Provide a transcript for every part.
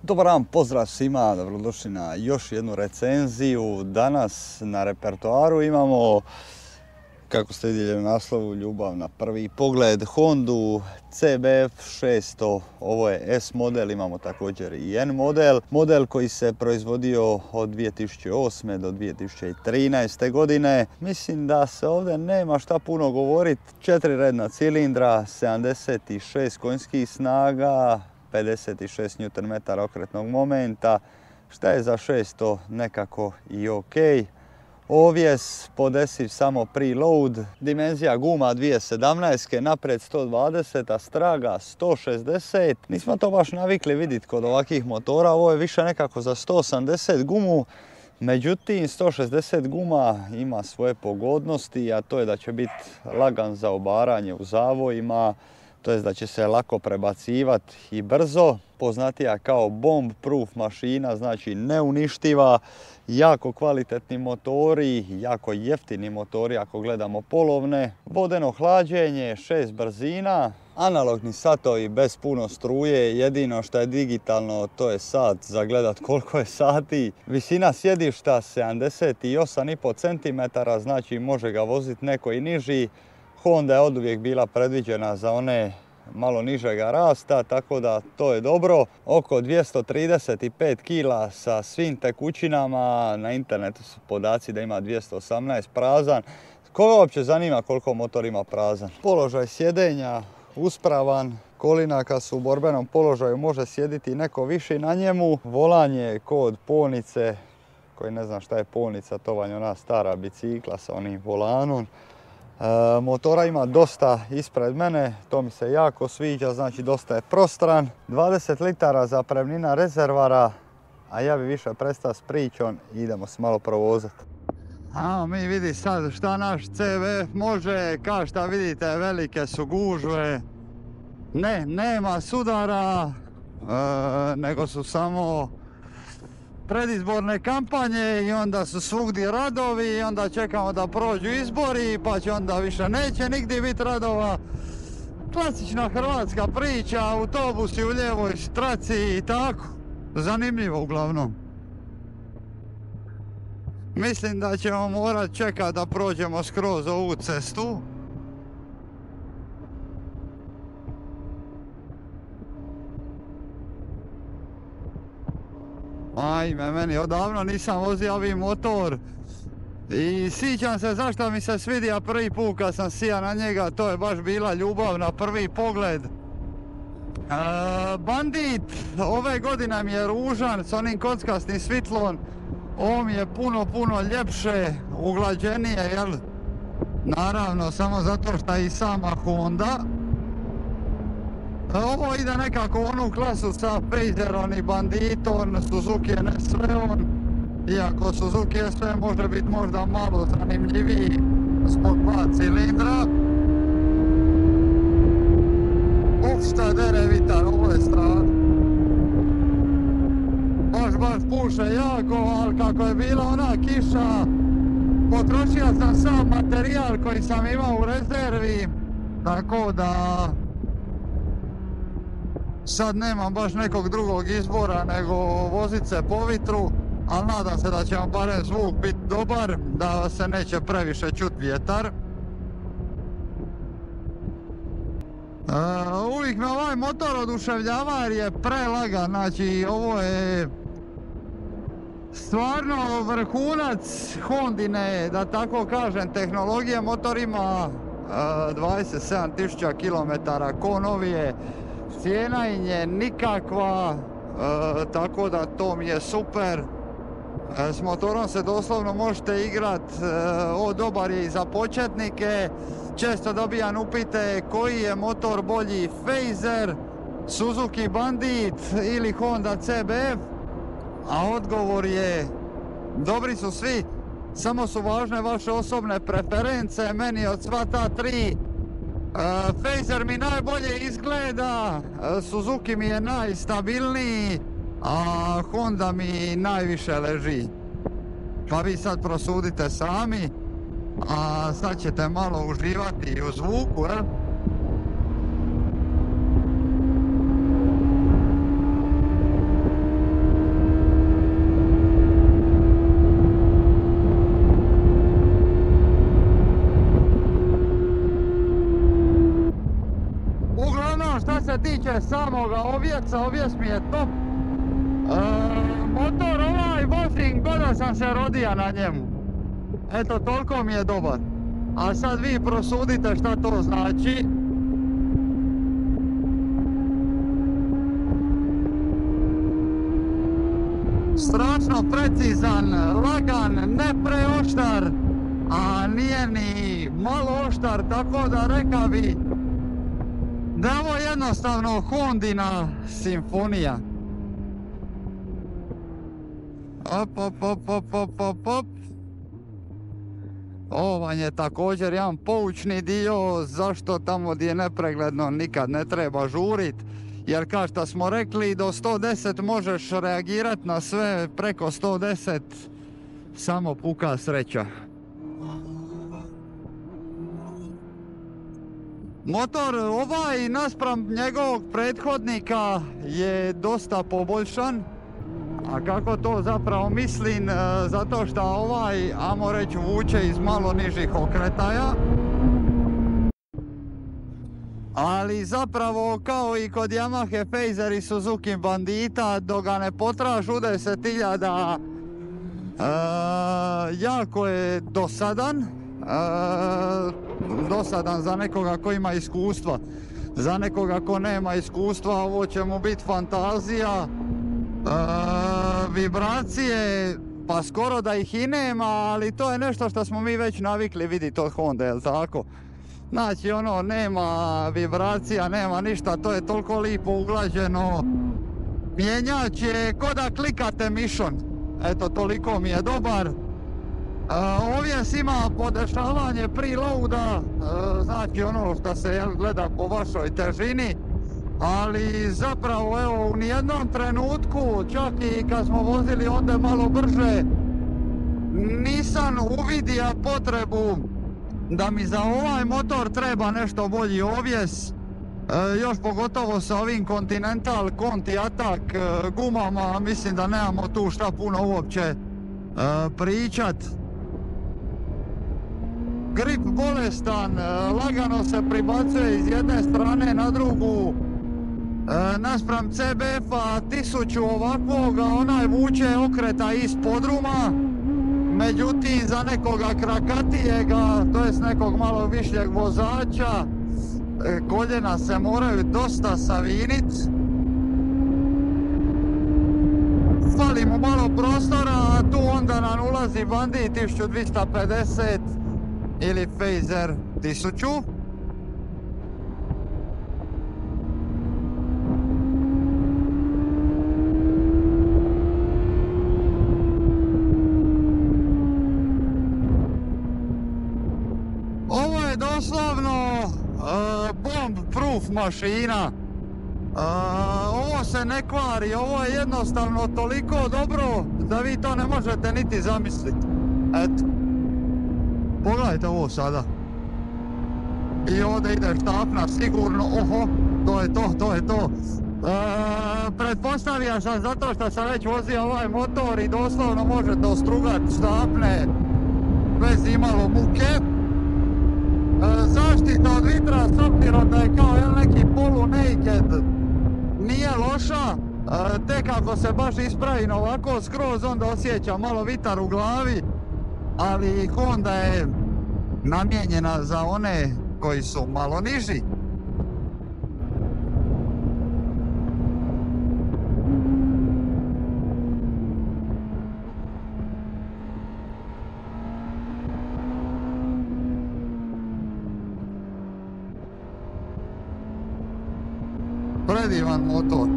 Dobar dan, pozdrav svima, dobrodošli na još jednu recenziju. Danas na repertoaru imamo, kako ste vidjeli u naslovu, ljubav na prvi pogled, Hondu CBF 600. Ovo je S model, imamo također i N model. Model koji se proizvodio od 2008. do 2013. godine. Mislim da se ovdje nema šta puno govoriti. 4 redna cilindra, 76 konjskih snaga, 56 Nm okretnog momenta, šta je za 600 nekako i ok. Ovjes, podesiv samo preload, dimenzija guma 2017, naprijed 120, a straga 160. Nismo to baš navikli vidjeti kod ovakvih motora, ovo je više nekako za 180 gumu. Međutim, 160 guma ima svoje pogodnosti, a to je da će biti lagan za obaranje u zavojima, to jest da će se lako prebacivati i brzo. Poznatija kao bomb proof mašina, znači neuništiva, jako kvalitetni motori, jako jeftini motori ako gledamo polovne. Vodeno hlađenje, 6 brzina, analogni satovi bez puno struje, jedino što je digitalno to je sat za gledat koliko je sati. Visina sjedišta 78,5 cm, znači može ga voziti neko i niži. Honda je oduvijek bila predviđena za one malo nižega rasta, tako da to je dobro. Oko 235 kg sa svim tekućinama, na internetu su podaci da ima 218 prazan. Koga uopće zanima koliko motor ima prazan? Položaj sjedenja uspravan, kolina kad su u borbenom položaju može sjediti neko viši na njemu. Volan je kod polnice, koji ne znam šta je polnica, to vam je ona stara bicikla sa onim volanom. Motora ima dosta ispred mene, to mi se jako sviđa, znači dosta je prostran. 20 litara zapremnina rezervara, a ja bi više prestao s pričom i idemo se malo provozati. A mi vidi sad šta naš CBF može, kao šta vidite velike su gužve. Nema sudara, nego su samo predizborne kampanje i onda su svugdje radovi i onda čekamo da prođu izbori pa će onda više neće nigdje biti radova. Klasična hrvatska priča, autobusi u lijevoj traci i tako. Zanimljivo uglavnom. Mislim da ćemo morati čekati da prođemo skroz ovu cestu. Ajme, meni odavno nisam vozio ovi motor i sjećam se zašto mi se svidio prvi put kad sam sija na njega, to je baš bila ljubav na prvi pogled. Bandit ove godine mi je ružan s onim kockastim svitlom, ovo mi je puno ljepše, uglađenije, jel? Naravno, samo zato što je i sama Honda. Ovo ide nekako u onu klasu sa Phaserom i Banditom, Suzuki NSV-om. Iako Suzuki SV može biti možda malo zanimljiviji zbog 2 cilindra. Šta dere vitar, ovo je strana. Baš puše jako, ali kako je bila ona kiša, potrošio sam sam materijal koji sam imao u rezervi, tako da sad nemam baš nekog drugog izbora nego vozit se po vitru, ali nadam se da će vam barem zvuk biti dobar, da se neće previše čut vjetar. Uvijek me ovaj motor oduševljava jer je prelagan, znači ovo je stvarno vrhunac Hondine, da tako kažem, tehnologije. Motor ima 27.000 km ko novije, cijena im je nikakva, tako da to mi je super. S motorom se doslovno možete igrati, dobar je i za početnike, Često dobijam upite koji je motor bolji, Fazer, Suzuki Bandit ili Honda CBF, a odgovor je dobri su svi, samo su važne vaše osobne preference. Meni od sva ta tri Fazer mi najbolje izgleda, Suzuki mi je najstabilniji, a Honda mi najviše leži. Pa vi sad prosudite sami, a sad ćete malo uživati u zvuku, jel? Uglavnom, šta se tiče samoga ovjeca, ovjec mi je top. Motor ovaj vozim goda sam se rodija na njemu. Eto, toliko mi je dobar. A sad vi prosudite šta to znači. Strašno precizan, lagan, ne preoštar, a nije ni malo oštar, tako da reka bi da je ovo jednostavno Hondina simfonija. Op. Ovo je također jedan poučni dio zašto tamo gdje je nepregledno nikad ne treba žurit. Jer kao što smo rekli, do 110 možeš reagirati na sve, preko 110 samo puka sreća. Motor ovaj naspram njegovog prethodnika je dosta poboljšan. A kako to zapravo mislim? Zato što ovaj, ajmo reći, vuče iz malo nižih okretaja. Ali zapravo kao i kod Yamahe Fazer i Suzuki Bandita, dok ga ne potraš u 10.000, jako je dosadan. Dosadan za nekoga ko ima iskustva. Za nekoga ko nema iskustva ovo će mu biti fantazija. Vibracije, pa skoro da ih i nema, ali to je nešto što smo mi već navikli vidjeti od Honda, jel tako? Znači ono, nema vibracija, nema ništa, to je toliko lipo uglađeno. Mjenjač je ko da klikate mišon, eto toliko mi je dobar. Ovdje ima podešavanje preloada, znači ono što se gleda po vašoj težini. Ali zapravo evo u nijednom trenutku, čak i kad smo vozili onda malo brže, nisam uvidio potrebu da mi za ovaj motor treba nešto bolji ovjes. Još pogotovo sa ovim Continental Conti Attack gumama, mislim da nemamo tu šta puno uopće pričat. Grip bolestan, lagano se pribacuje iz jedne strane na drugu. Naspram CBF-a 1000 ovakvoga, onaj vuče okreta iz podruma. Međutim, za nekoga krakatijega, to jest nekog malo višljeg vozača, koljena se moraju dosta savinit. Fali mu malo prostora, a tu onda nam ulazi Bandit 1250 ili Fazer 1000. Ovo je doslovno bomb proof mašina. Ovo se ne kvari, ovo je jednostavno toliko dobro da vi to ne možete niti zamisliti. Eto. Pogledajte ovo sada. I ovdje ide štapna sigurno, oho, to je to. Pretpostavio sam zato što sam već vozio ovaj motor i doslovno možete ostrugati štapne bez imalo muke. Zaštita od vitra s obzirom da je kao neki polu naked nije loša, tek ako se baš ispravi ovako skroz onda osjeća malo vitar u glavi, ali Honda je namijenjena za one koji su malo niži. Predivan motor.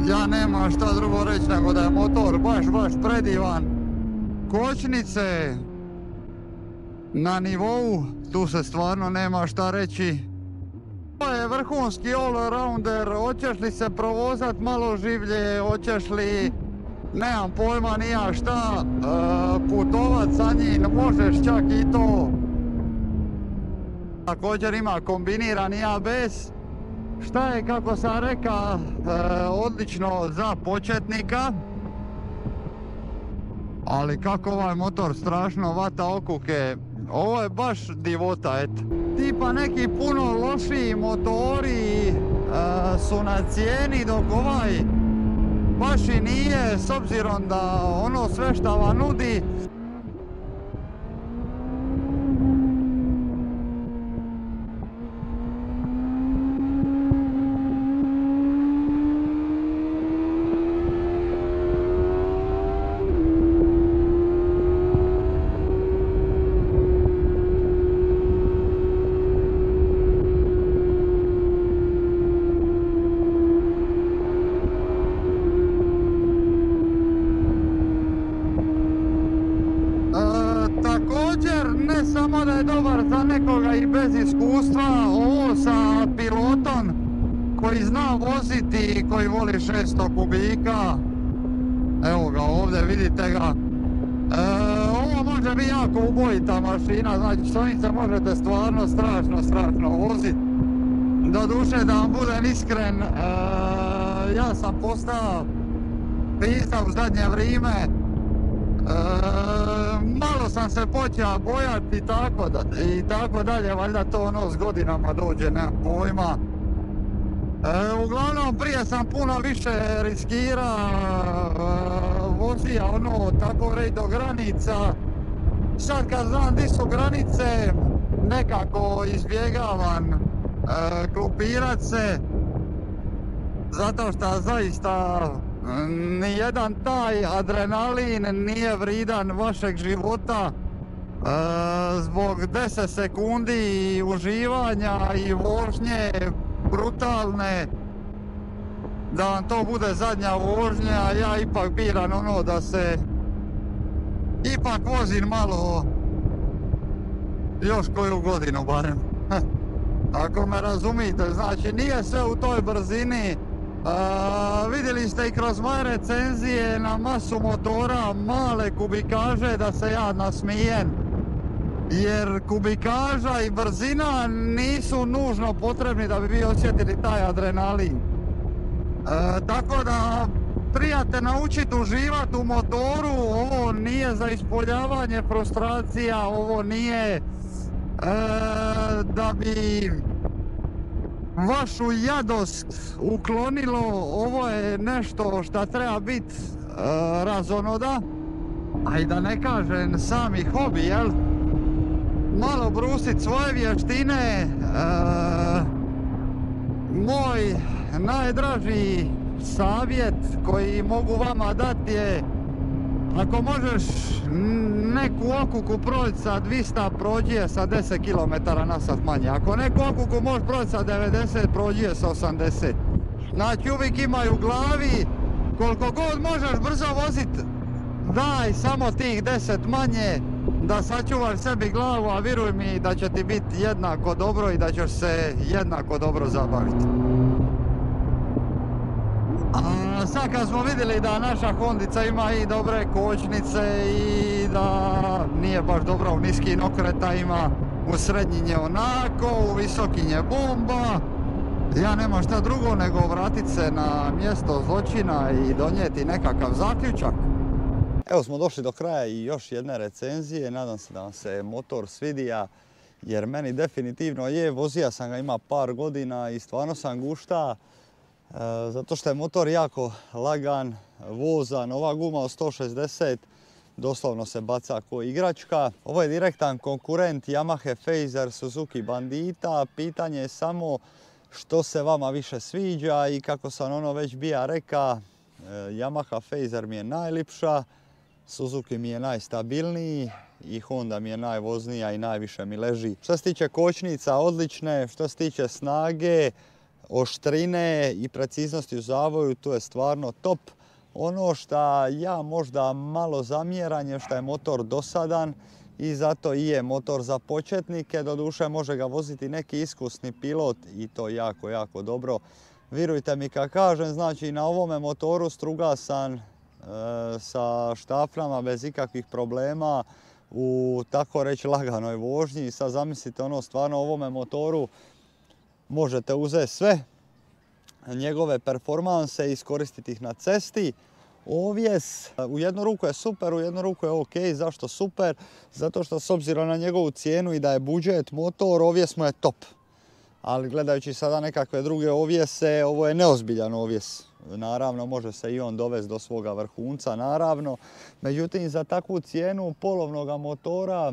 Ja nemam šta drugo reći nego da je motor baš predivan. Kočnice na nivou, tu se stvarno nema šta reći. Ovo je vrhunski all-rounder, hoćeš li se provozat malo življe, hoćeš li, nemam pojma ni ja šta, putovat sa njim, možeš čak i to. Također ima kombinirani ABS, šta je, kako sam rekao, odlično za početnika. Ali kako ovaj motor strašno vata okuke, ovo je baš divota, eto. Tipa neki puno lošiji motori su na cijeni, dok ovaj baš i nije, s obzirom da ono sve šta vam nudi. Ne samo da je dobar za nekoga i bez iskustva, ovo sa pilotom koji zna voziti, koji voli 600 kubika. Evo ga ovdje, vidite ga. Ovo može biti jako ubojita mašina, znači s ovim se možete stvarno strašno voziti. Doduše, da vam budem iskren, ja sam postao pisa u zadnje vrijeme. Malo sam se počeo bojati i tako dalje, valjda to ono s godinama dođe, nemam pojma. Uglavnom prije sam puno više riskira, vozija ono tako reći do granica. Sad kad znam di su granice, nekako izbjegavam klupirat se, zato što zaista nijedan taj adrenalin nije vrijedan vašeg života. Zbog 10 sekundi uživanja i vožnje brutalne, da vam to bude zadnja vožnja, ja ipak biram ono da se ipak vozim malo još koju godinu barem. Ako me razumite, znači nije sve u toj brzini. Vidjeli ste i kroz moje recenzije na masu motora male kubikaže da se ja nasmijem, jer kubikaža i brzina nisu nužno potrebni da bi vi osjetili taj adrenalin. Tako da trebate naučiti uživati u motoru, ovo nije za ispoljavanje frustracija, ovo nije da bi vašu jadost uklonilo, ovo je nešto što treba biti razonoda, a i da ne kažem sami hobi, jel? Malo brusit svoje vještine. Moj najdraži savjet koji mogu vama dati je, ako možeš neku okuku proći sa 200, prođi je sa 10 km/h manje. Ako neku okuku možeš proći sa 90, prođi je sa 80. Znači uvijek imaj u glavi, koliko god možeš brzo vozit, daj samo tih 10 manje da sačuvaš sebi glavu, a vjeruj mi da će ti biti jednako dobro i da ćeš se jednako dobro zabaviti. A sad kad smo vidjeli da naša Hondica ima i dobre kočnice i da nije baš dobra u niskim okretajima, u srednjim je onako, u visokim je bomba, ja nemam šta drugo nego vratit se na mjesto zločina i donijeti nekakav zaključak. Evo smo došli do kraja i još jedne recenzije, nadam se da vam se motor svidija, jer meni definitivno je, vozija sam ga ima par godina i stvarno sam gušta, zato što je motor jako lagan, vozan, ova guma od 160 doslovno se baca ko igračka. Ovo je direktan konkurent Yamaha Fazer Suzuki Bandita, pitanje je samo što se vama više sviđa i kako sam ono već bija reka, Yamaha Fazer mi je najlipša, Suzuki mi je najstabilniji i Honda mi je najvoznija i najviše mi leži. Što se tiče kočnica, odlične, što se tiče snage, oštrine i preciznosti u zavoju, to je stvarno top. Ono što ja možda malo zamjeram je što je motor dosadan i zato i je motor za početnike, doduše može ga voziti neki iskusni pilot i to jako, jako dobro. Vjerujte mi kad kažem, znači na ovome motoru struga sam sa štaflama bez ikakvih problema u tako reći laganoj vožnji. I sad zamislite ono, stvarno ovome motoru možete uzeti sve njegove performanse i iskoristiti ih na cesti. Ovjes u jednu ruku je super, u jednu ruku je ok. Zašto super? Zato što s obzirom na njegovu cijenu i da je budžet motor, ovjes mu je top. Ali gledajući sada nekakve druge ovjese, ovo je neozbiljan ovjes. Naravno, može se i on dovesti do svoga vrhunca, naravno. Međutim, za takvu cijenu polovnog motora,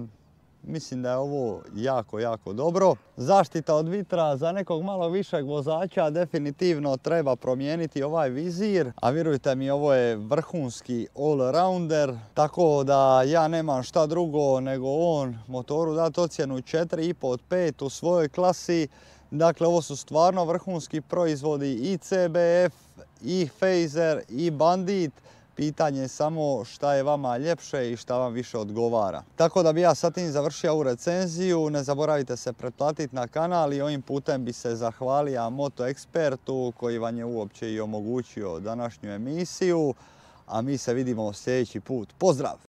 mislim da je ovo jako, jako dobro. Zaštita od vitra za nekog malo višeg vozača definitivno treba promijeniti ovaj vizir. A vjerujte mi, ovo je vrhunski all-rounder. Tako da ja nemam šta drugo nego on motoru dati ocjenu 4,5 od 5 u svojoj klasi. Dakle, ovo su stvarno vrhunski proizvodi i CBF, i Fazer, i Bandit. Pitanje je samo šta je vama ljepše i šta vam više odgovara. Tako da bi ja sa tim završio ovu recenziju. Ne zaboravite se pretplatiti na kanal i ovim putem bi se zahvalio Moto Ekspertu koji vam je uopće i omogućio današnju emisiju. A mi se vidimo sljedeći put. Pozdrav!